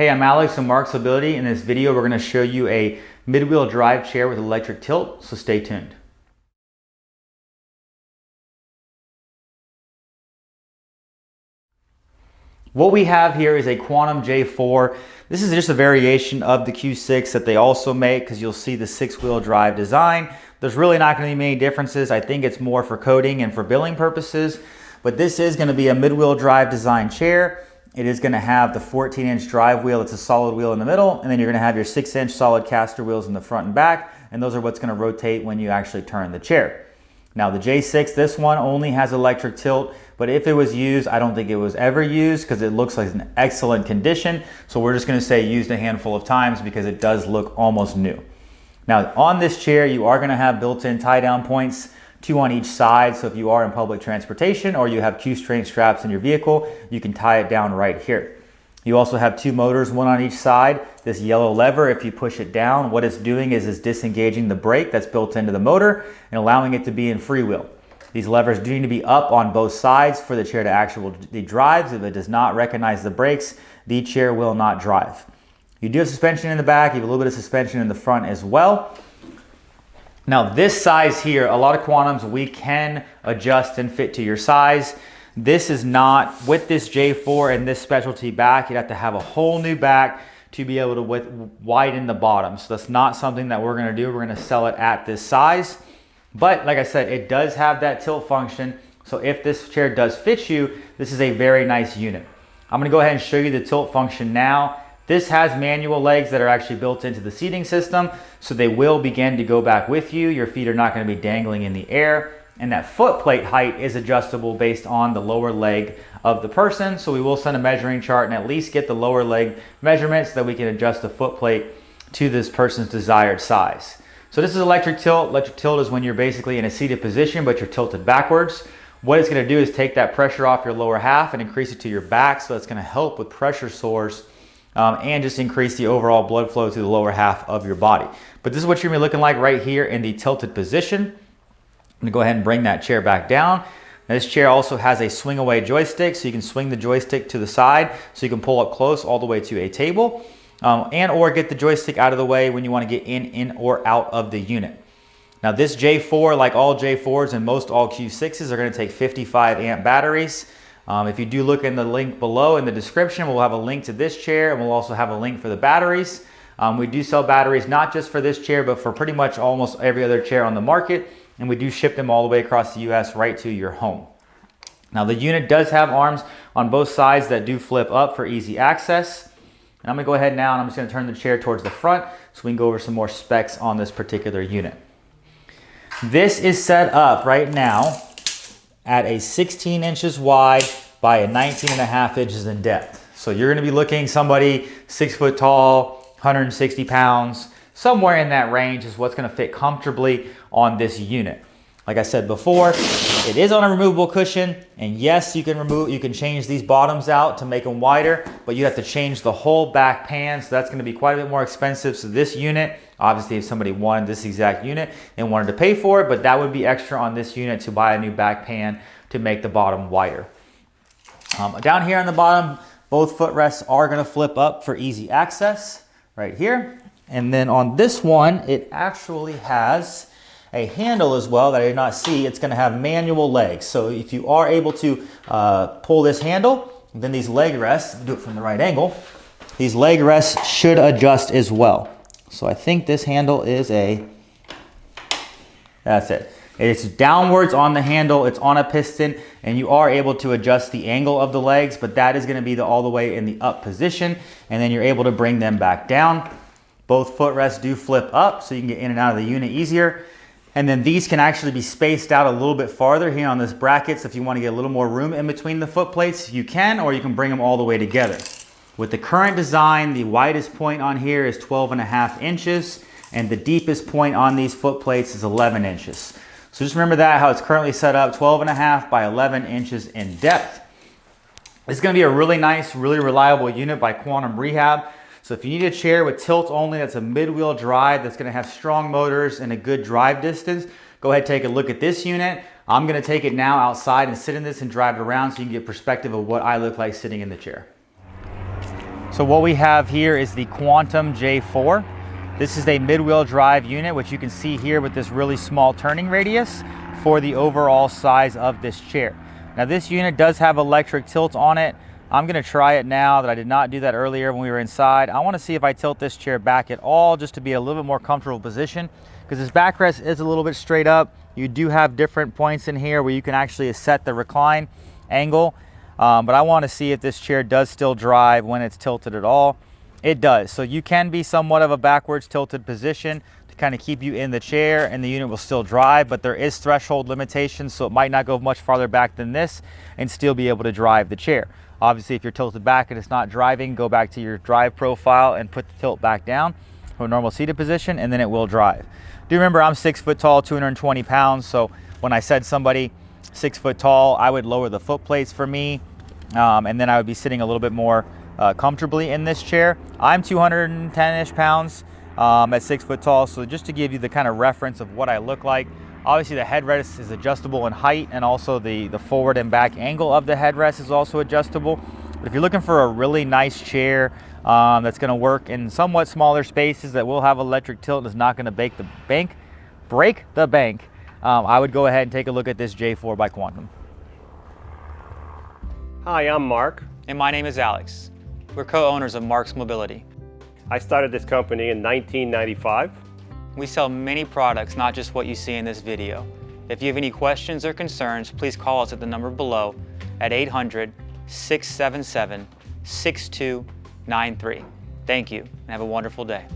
Hey, I'm Alex from Marc's Mobility. In this video, we're going to show you a mid-wheel drive chair with electric tilt, so stay tuned. What we have here is a Quantum J4. This is just a variation of the Q6 that they also make, because you'll see the 6-wheel drive design. There's really not going to be many differences. I think it's more for coating and for billing purposes, but this is going to be a mid-wheel drive design chair. It is going to have the 14-inch drive wheel. It's a solid wheel in the middle, and then you're going to have your 6-inch solid caster wheels in the front and back, and those are what's going to rotate when you actually turn the chair. Now the J6, this one only has electric tilt, but if it was used, I don't think it was ever used because it looks like it's in excellent condition. So we're just going to say used a handful of times because it does look almost new. Now on this chair, you are going to have built-in tie-down points, 2 on each side. So if you are in public transportation or you have Q-string straps in your vehicle, you can tie it down right here. You also have 2 motors, 1 on each side. This yellow lever, if you push it down, what it's doing is it's disengaging the brake that's built into the motor and allowing it to be in freewheel. These levers do need to be up on both sides for the chair to actually drive. If it does not recognize the brakes, the chair will not drive. You do have suspension in the back. You have a little bit of suspension in the front as well. Now this size here, a lot of Quantums we can adjust and fit to your size. This is not, with this J4 and this specialty back, you'd have to have a whole new back to be able to widen the bottom. So that's not something that we're gonna do. We're gonna sell it at this size. But like I said, it does have that tilt function. So if this chair does fit you, this is a very nice unit. I'm gonna go ahead and show you the tilt function now. This has manual legs that are actually built into the seating system, so they will begin to go back with you. Your feet are not going to be dangling in the air, and that foot plate height is adjustable based on the lower leg of the person. So we will send a measuring chart and at least get the lower leg measurements so that we can adjust the foot plate to this person's desired size. So this is electric tilt. Electric tilt is when you're basically in a seated position, but you're tilted backwards. What it's going to do is take that pressure off your lower half and increase it to your back, so it's going to help with pressure sores. And just increase the overall blood flow to the lower half of your body. But this is what you're gonna be looking like right here in the tilted position. I'm gonna go ahead and bring that chair back down. Now, this chair also has a swing away joystick, so you can swing the joystick to the side, so you can pull up close all the way to a table, and or get the joystick out of the way when you wanna get in or out of the unit. Now this J4, like all J4s and most all Q6s, are gonna take 55 amp batteries. If you do look in the link below in the description, we'll have a link to this chair, and we'll also have a link for the batteries. We do sell batteries not just for this chair, but for pretty much almost every other chair on the market, and we do ship them all the way across the US right to your home. Now the unit does have arms on both sides that do flip up for easy access. And I'm gonna go ahead now and I'm just gonna turn the chair towards the front so we can go over some more specs on this particular unit. This is set up right now at a 16 inches wide by a 19.5 inches in depth. So you're gonna be looking somebody 6 foot tall, 160 pounds, somewhere in that range is what's gonna fit comfortably on this unit. Like I said before, it is on a removable cushion, and yes, you can change these bottoms out to make them wider, but you have to change the whole back pan, so that's gonna be quite a bit more expensive. So this unit, obviously if somebody wanted this exact unit and wanted to pay for it, but that would be extra on this unit to buy a new back pan to make the bottom wider. Down here on the bottom, both footrests are gonna flip up for easy access right here. And then on this one, it actually has a handle as well that I did not see. It's gonna have manual legs. So if you are able to pull this handle, then these leg rests, do it from the right angle, these leg rests should adjust as well. So I think this handle is that's it. It's downwards on the handle, it's on a piston, and you are able to adjust the angle of the legs, but that is gonna be all the way in the up position, and then you're able to bring them back down. Both footrests do flip up, so you can get in and out of the unit easier. And then these can actually be spaced out a little bit farther here on this bracket, so if you want to get a little more room in between the foot plates, you can, or you can bring them all the way together. With the current design, the widest point on here is 12.5 inches, and the deepest point on these foot plates is 11 inches. So just remember that, how it's currently set up, 12.5 by 11 inches in depth. It's going to be a really nice, really reliable unit by Quantum Rehab. So if you need a chair with tilt only, that's a mid-wheel drive, that's going to have strong motors and a good drive distance, go ahead and take a look at this unit. I'm going to take it now outside and sit in this and drive it around so you can get perspective of what I look like sitting in the chair. So what we have here is the Quantum J4. This is a mid-wheel drive unit, which you can see here with this really small turning radius for the overall size of this chair. Now this unit does have electric tilt on it. I'm gonna try it now that I did not do that earlier when we were inside. I wanna see if I tilt this chair back at all just to be a little bit more comfortable position, because this backrest is a little bit straight up. You do have different points in here where you can actually set the recline angle, but I wanna see if this chair does still drive when it's tilted at all. It does. So you can be somewhat of a backwards tilted position to kind of keep you in the chair, and the unit will still drive, but there is threshold limitations, so it might not go much farther back than this and still be able to drive the chair. Obviously, if you're tilted back and it's not driving, go back to your drive profile and put the tilt back down from a normal seated position, and then it will drive. Do remember I'm 6 foot tall, 220 pounds, so when I said somebody 6 foot tall, I would lower the foot plates for me, and then I would be sitting a little bit more comfortably in this chair. I'm 210-ish pounds at 6 foot tall, so just to give you the kind of reference of what I look like. Obviously the headrest is adjustable in height, and also the forward and back angle of the headrest is also adjustable. But if you're looking for a really nice chair that's going to work in somewhat smaller spaces, that will have electric tilt and is not going to break the bank, I would go ahead and take a look at this J4 by Quantum. Hi, I'm Mark. And my name is Alex. We're co-owners of Marc's Mobility. I started this company in 1995. We sell many products, not just what you see in this video. If you have any questions or concerns, please call us at the number below at 800-677-6293. Thank you, and have a wonderful day.